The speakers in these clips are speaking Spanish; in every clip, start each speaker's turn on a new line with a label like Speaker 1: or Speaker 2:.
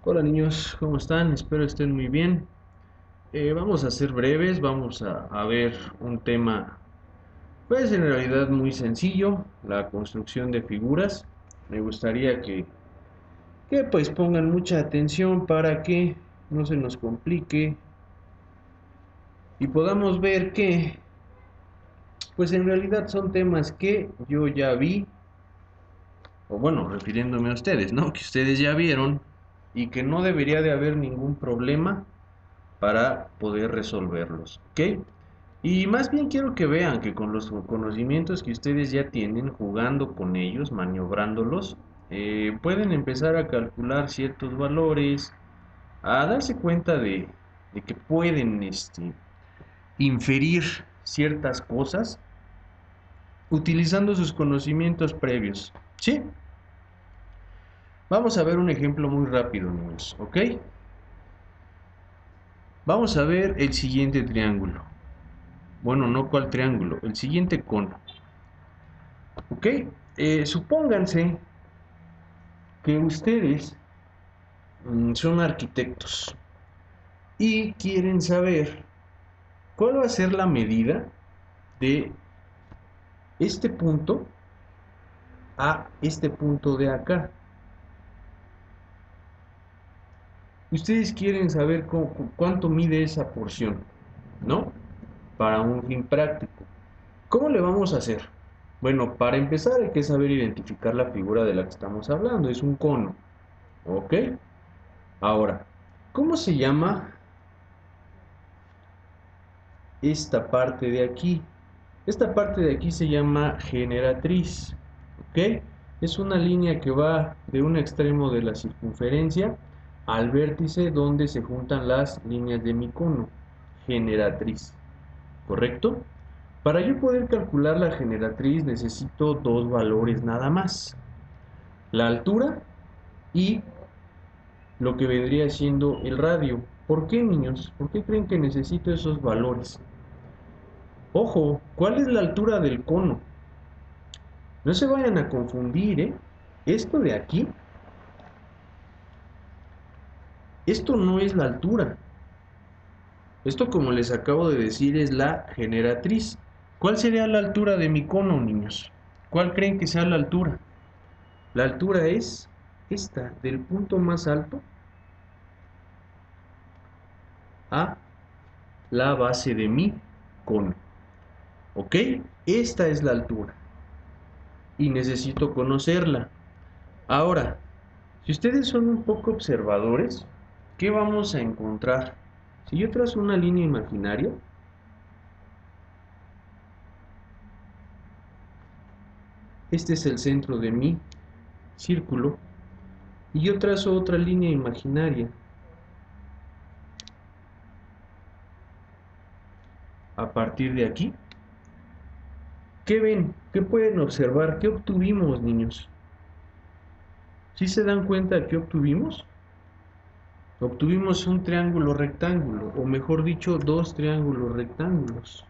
Speaker 1: Hola niños, ¿cómo están? Espero estén muy bien. Vamos a ser breves, vamos a ver un tema, pues en realidad muy sencillo, la construcción de figuras. Me gustaría que pues pongan mucha atención para que no se nos complique y podamos ver que, pues en realidad son temas que yo ya vi, o bueno, refiriéndome a ustedes, ¿no? Que ustedes ya vieron y que no debería de haber ningún problema para poder resolverlos, ¿ok? Y más bien quiero que vean que con los conocimientos que ustedes ya tienen, jugando con ellos, maniobrándolos, pueden empezar a calcular ciertos valores, a darse cuenta de que pueden inferir ciertas cosas utilizando sus conocimientos previos. ¿Sí? Vamos a ver un ejemplo muy rápido, niños, ¿ok? Vamos a ver el siguiente triángulo. Bueno, no cuál triángulo, el siguiente cono. ¿Ok? Supónganse que ustedes son arquitectos y quieren saber cuál va a ser la medida de este punto a este punto de acá. Ustedes quieren saber cuánto mide esa porción, ¿no? Para un fin práctico. ¿Cómo le vamos a hacer? Bueno, para empezar hay que saber identificar la figura de la que estamos hablando. Es un cono, ¿ok? Ahora, ¿cómo se llama esta parte de aquí? Esta parte de aquí se llama generatriz, ¿ok? Es una línea que va de un extremo de la circunferencia al vértice donde se juntan las líneas de mi cono, generatriz, ¿correcto? Para yo poder calcular la generatriz necesito dos valores nada más, la altura y lo que vendría siendo el radio. ¿Por qué, niños? ¿Por qué creen que necesito esos valores? Ojo, ¿cuál es la altura del cono? No se vayan a confundir, ¿eh? Esto de aquí, esto no es la altura. Esto, como les acabo de decir, es la generatriz. ¿Cuál sería la altura de mi cono, niños? ¿Cuál creen que sea la altura? La altura es esta, del punto más alto a la base de mi cono. ¿Ok? Esta es la altura. Y necesito conocerla. Ahora, si ustedes son un poco observadores, ¿qué vamos a encontrar? Si yo trazo una línea imaginaria, este es el centro de mi círculo, y yo trazo otra línea imaginaria a partir de aquí, ¿qué ven? ¿Qué pueden observar? ¿Qué obtuvimos, niños? ¿Sí se dan cuenta de qué obtuvimos? Obtuvimos un triángulo rectángulo, o mejor dicho, dos triángulos rectángulos.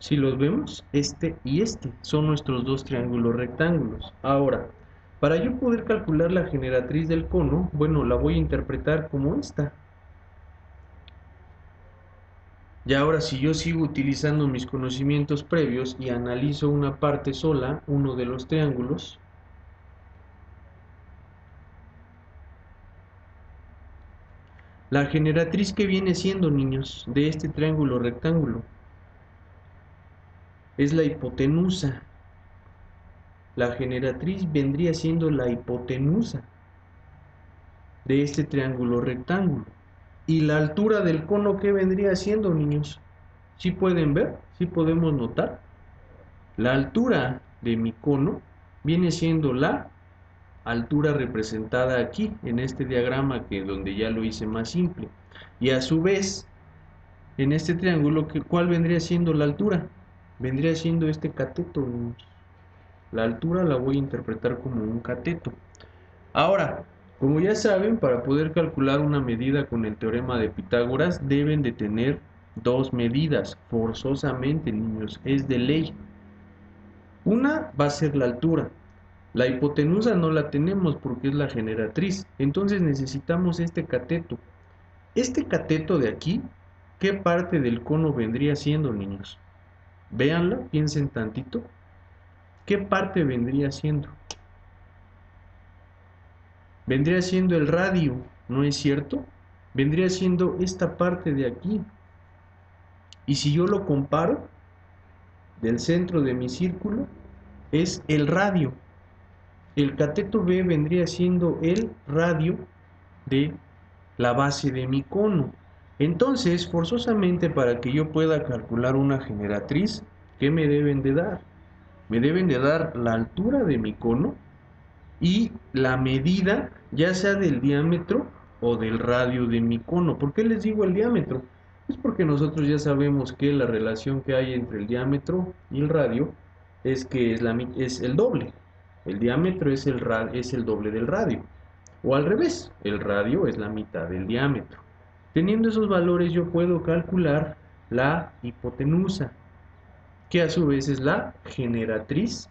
Speaker 1: Si los vemos, este y este son nuestros dos triángulos rectángulos. Ahora, para yo poder calcular la generatriz del cono, bueno, la voy a interpretar como esta. Y ahora, si yo sigo utilizando mis conocimientos previos y analizo una parte sola, uno de los triángulos, la generatriz que viene siendo, niños, de este triángulo rectángulo, es la hipotenusa. La generatriz vendría siendo la hipotenusa de este triángulo rectángulo. ¿Y la altura del cono qué vendría siendo, niños? ¿Sí pueden ver? ¿Sí podemos notar? La altura de mi cono viene siendo la altura representada aquí en este diagrama, que donde ya lo hice más simple. Y a su vez, en este triángulo, ¿cuál vendría siendo la altura? Vendría siendo este cateto, niños. La altura la voy a interpretar como un cateto. Ahora, como ya saben, para poder calcular una medida con el teorema de Pitágoras deben de tener dos medidas, forzosamente, niños, es de ley. Una va a ser la altura. La hipotenusa no la tenemos porque es la generatriz. Entonces necesitamos este cateto. Este cateto de aquí, ¿qué parte del cono vendría siendo, niños? Véanla, piensen tantito. ¿Qué parte vendría siendo? Vendría siendo el radio, ¿no es cierto? Vendría siendo esta parte de aquí. Y si yo lo comparo, del centro de mi círculo, es el radio. El cateto B vendría siendo el radio de la base de mi cono. Entonces, forzosamente para que yo pueda calcular una generatriz, ¿qué me deben de dar? Me deben de dar la altura de mi cono y la medida, ya sea del diámetro o del radio de mi cono. ¿Por qué les digo el diámetro? Es porque nosotros ya sabemos que la relación que hay entre el diámetro y el radio es que es el doble. El diámetro es el doble del radio. O al revés, el radio es la mitad del diámetro. Teniendo esos valores yo puedo calcular la hipotenusa, que a su vez es la generatriz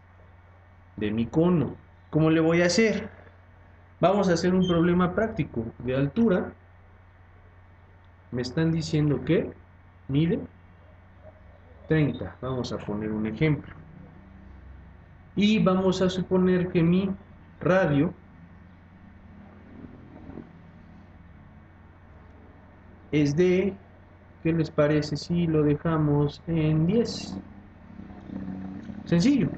Speaker 1: de mi cono. ¿Cómo le voy a hacer? Vamos a hacer un problema práctico de altura. Me están diciendo que mide 30. Vamos a poner un ejemplo. Y vamos a suponer que mi radio es de, ¿qué les parece si lo dejamos en 10? Sencillo.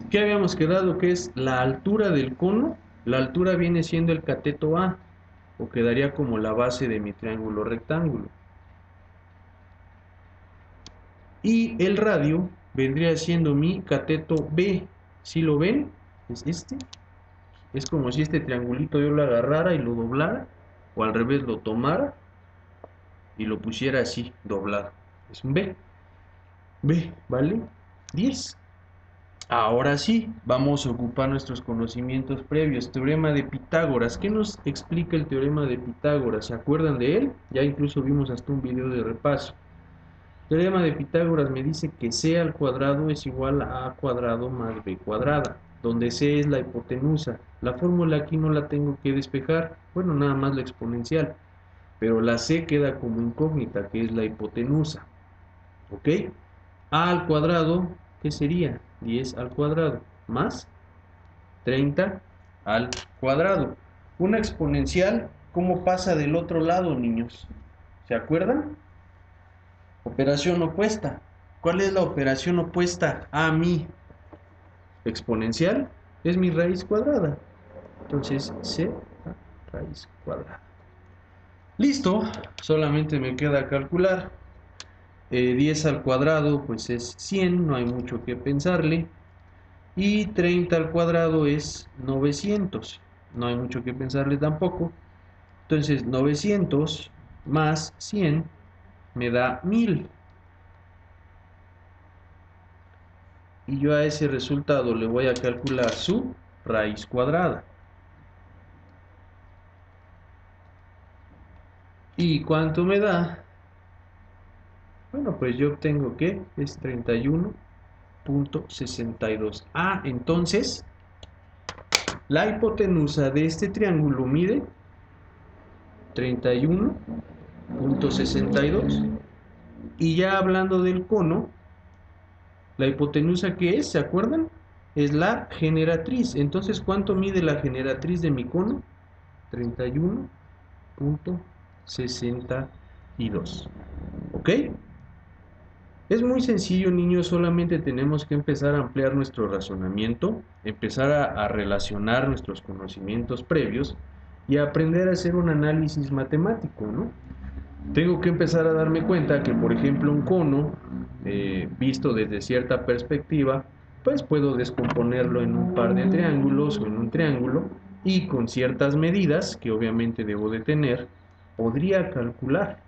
Speaker 1: ¿Qué habíamos quedado que es la altura del cono? La altura viene siendo el cateto A, o quedaría como la base de mi triángulo rectángulo. Y el radio vendría siendo mi cateto B. ¿Sí lo ven? Es este. Es como si este triangulito yo lo agarrara y lo doblara, o al revés lo tomara y lo pusiera así, doblado. Es un B. B, ¿vale? 10. Ahora sí, vamos a ocupar nuestros conocimientos previos. Teorema de Pitágoras. ¿Qué nos explica el teorema de Pitágoras? ¿Se acuerdan de él? Ya incluso vimos hasta un video de repaso. El teorema de Pitágoras me dice que c al cuadrado es igual a cuadrado más b cuadrada, donde c es la hipotenusa. La fórmula aquí no la tengo que despejar, bueno, nada más la exponencial, pero la c queda como incógnita, que es la hipotenusa. ¿Ok? A al cuadrado, ¿qué sería? 10 al cuadrado más 30 al cuadrado. Una exponencial, ¿cómo pasa del otro lado, niños? ¿Se acuerdan? Operación opuesta. ¿Cuál es la operación opuesta a mi exponencial? Es mi raíz cuadrada. Entonces, c raíz cuadrada. Listo, solamente me queda calcular. 10 al cuadrado pues es 100, no hay mucho que pensarle. Y 30 al cuadrado es 900, no hay mucho que pensarle tampoco. Entonces 900 más 100 me da 1000. Y yo a ese resultado le voy a calcular su raíz cuadrada. ¿Y cuánto me da? Bueno, pues yo obtengo que es 31.62. Ah, entonces la hipotenusa de este triángulo mide 31.62. Y ya hablando del cono, la hipotenusa que es, ¿se acuerdan? Es la generatriz. Entonces, ¿cuánto mide la generatriz de mi cono? 31.62. ¿Ok? Es muy sencillo, niños, solamente tenemos que empezar a ampliar nuestro razonamiento, empezar a relacionar nuestros conocimientos previos y a aprender a hacer un análisis matemático, ¿no? Tengo que empezar a darme cuenta que, por ejemplo, un cono, visto desde cierta perspectiva, pues puedo descomponerlo en un par de triángulos o en un triángulo y con ciertas medidas, que obviamente debo de tener, podría calcular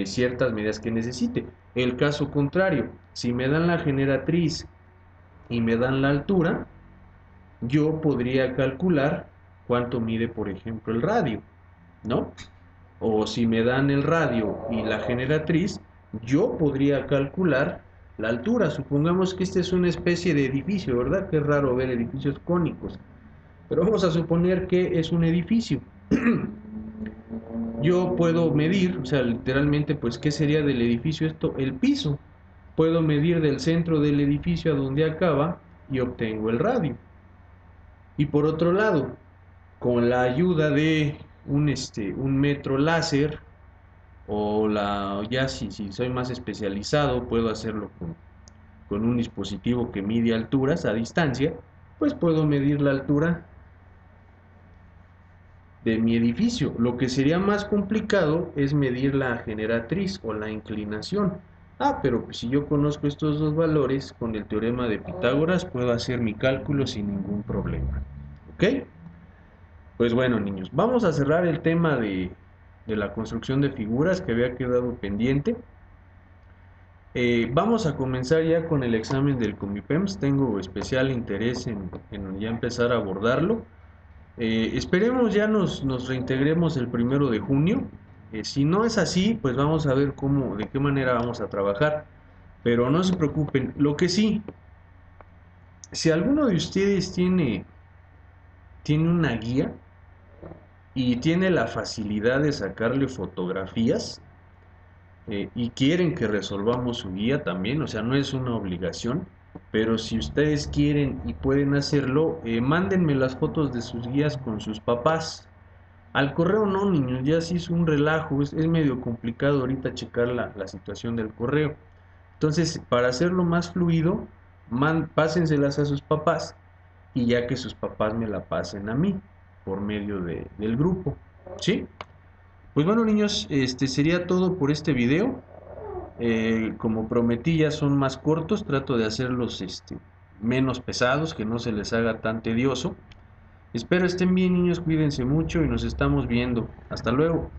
Speaker 1: ciertas medidas que necesite. El caso contrario, si me dan la generatriz y me dan la altura, yo podría calcular cuánto mide, por ejemplo, el radio, ¿no? O si me dan el radio y la generatriz, yo podría calcular la altura. Supongamos que esta es una especie de edificio, ¿verdad? Que es raro ver edificios cónicos. Pero vamos a suponer que es un edificio. Yo puedo medir, o sea, literalmente, pues, ¿qué sería del edificio esto? El piso. Puedo medir del centro del edificio a donde acaba y obtengo el radio. Y por otro lado, con la ayuda de un metro láser, o ya si soy más especializado, puedo hacerlo con un dispositivo que mide alturas a distancia, pues puedo medir la altura de mi edificio. Lo que sería más complicado es medir la generatriz o la inclinación. Pero pues, si yo conozco estos dos valores, con el teorema de Pitágoras puedo hacer mi cálculo sin ningún problema. ¿Ok? Pues bueno, niños, vamos a cerrar el tema de la construcción de figuras que había quedado pendiente. Vamos a comenzar ya con el examen del Comipems. Tengo especial interés en ya empezar a abordarlo. Esperemos ya nos reintegremos el 1 de junio. Si no es así, pues vamos a ver de qué manera vamos a trabajar. Pero no se preocupen. Lo que sí, si alguno de ustedes tiene una guía y tiene la facilidad de sacarle fotografías, y quieren que resolvamos su guía también, o sea, no es una obligación, pero si ustedes quieren y pueden hacerlo, mándenme las fotos de sus guías con sus papás. Al correo no, niños, ya se hizo un relajo, es medio complicado ahorita checar la situación del correo. Entonces, para hacerlo más fluido, pásenselas a sus papás y ya que sus papás me la pasen a mí por medio del grupo, ¿sí? Pues bueno, niños, sería todo por este video. Como prometí, ya son más cortos, trato de hacerlos menos pesados, que no se les haga tan tedioso. Espero estén bien, niños, cuídense mucho y nos estamos viendo. Hasta luego.